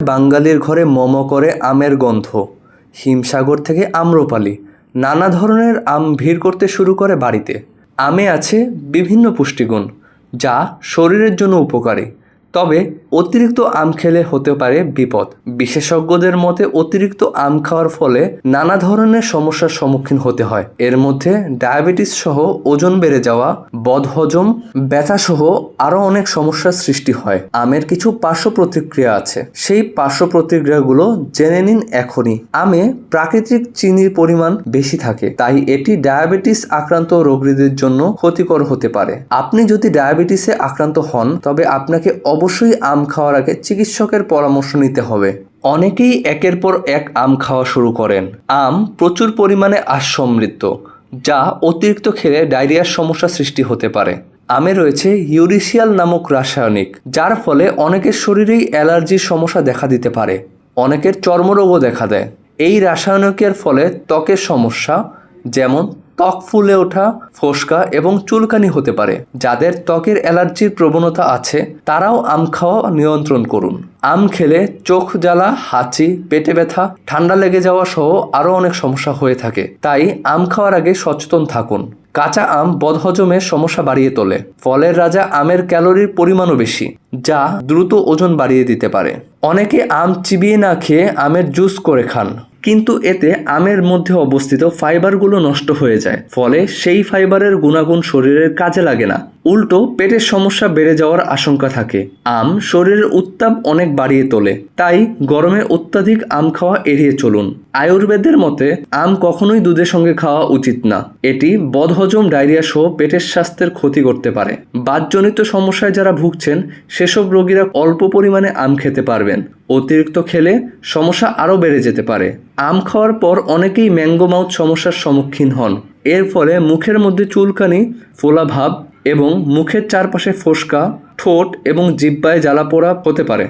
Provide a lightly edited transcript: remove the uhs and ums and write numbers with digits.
বাঙালির ঘরে মম করে আমের গন্ধ। হিমসাগর থেকে আম্রপালি, নানা ধরনের আম ভিড় করতে শুরু করে বাড়িতে। আমে আছে বিভিন্ন পুষ্টিগুণ, যা শরীরের জন্য উপকারী। তবে অতিরিক্ত আম খেলে হতে পারে বিপদ। বিশেষজ্ঞদের মতে অতিরিক্ত আম খাওয়ার ফলে নানা ধরনের সমস্যার সম্মুখীন হতে হয়। এর মধ্যে ডায়াবেটিস সহ ওজন বেড়ে যাওয়া, বদহজম, ব্যথা সহ আরও অনেক সমস্যার সৃষ্টি হয়। আমের কিছু পার্শ্ব প্রতিক্রিয়া আছে, সেই পার্শ্ব প্রতিক্রিয়াগুলো জেনে নিন এখনই। আমে প্রাকৃতিক চিনির পরিমাণ বেশি থাকে, তাই এটি ডায়াবেটিস আক্রান্ত রোগীদের জন্য ক্ষতিকর হতে পারে। আপনি যদি ডায়াবেটিসে আক্রান্ত হন তবে আপনাকে অবশ্যই আম খাওয়ার আগে চিকিৎসকের পরামর্শ নিতে হবে। অনেকেই একের পর এক আম খাওয়া শুরু করেন। আম প্রচুর পরিমাণে আঁশ সমৃদ্ধ, যা অতিরিক্ত খেলে ডায়রিয়ার সমস্যা সৃষ্টি হতে পারে। আমে রয়েছে ইউরিসিয়াল নামক রাসায়নিক, যার ফলে অনেকের শরীরেই অ্যালার্জির সমস্যা দেখা দিতে পারে। অনেকের চর্মরোগও দেখা দেয়। এই রাসায়নিকের ফলে ত্বকের সমস্যা যেমন ত্বক ফুলে ওঠা, ফোসকা এবং চুলকানি হতে পারে। যাদের ত্বকের অ্যালার্জির প্রবণতা আছে তারাও আম খাওয়া নিয়ন্ত্রণ করুন। আম খেলে চোখ জ্বালা, হাঁচি, পেটে ব্যথা, ঠান্ডা লেগে যাওয়া সহ আরও অনেক সমস্যা হয়ে থাকে, তাই আম খাওয়ার আগে সচেতন থাকুন। কাঁচা আম বদহজমের সমস্যা বাড়িয়ে তোলে। ফলের রাজা আমের ক্যালোরির পরিমাণও বেশি, যা দ্রুত ওজন বাড়িয়ে দিতে পারে। অনেকে আম চিবিয়ে না খেয়ে আমের জুস করে খান, কিন্তু এতে আমের মধ্যে অবস্থিত ফাইবারগুলো নষ্ট হয়ে যায়, ফলে সেই ফাইবারের গুণাগুণ শরীরের কাজে লাগে না, উল্টো পেটের সমস্যা বেড়ে যাওয়ার আশঙ্কা থাকে। আম শরীরের উত্তাপ অনেক বাড়িয়ে তোলে, তাই গরমে অত্যাধিক আম খাওয়া এড়িয়ে চলুন। আয়ুর্বেদের মতে আম কখনোই দুধের সঙ্গে খাওয়া উচিত না। এটি বদহজম, ডায়রিয়া সহ পেটের স্বাস্থ্যের ক্ষতি করতে পারে। বাতজনিত সমস্যায় যারা ভুগছেন সেসব রোগীরা অল্প পরিমাণে আম খেতে পারবেন। অতিরিক্ত খেলে সমস্যা আরও বেড়ে যেতে পারে। আম খাওয়ার পর অনেকেই ম্যাঙ্গো মাউথ সমস্যার সম্মুখীন হন। এর ফলে মুখের মধ্যে চুলকানি, ফোলা ভাব এবং মুখের চারপাশে ফোসকা, ঠোঁট এবং জিহ্বায় জ্বালাপোড়া হতে পারে।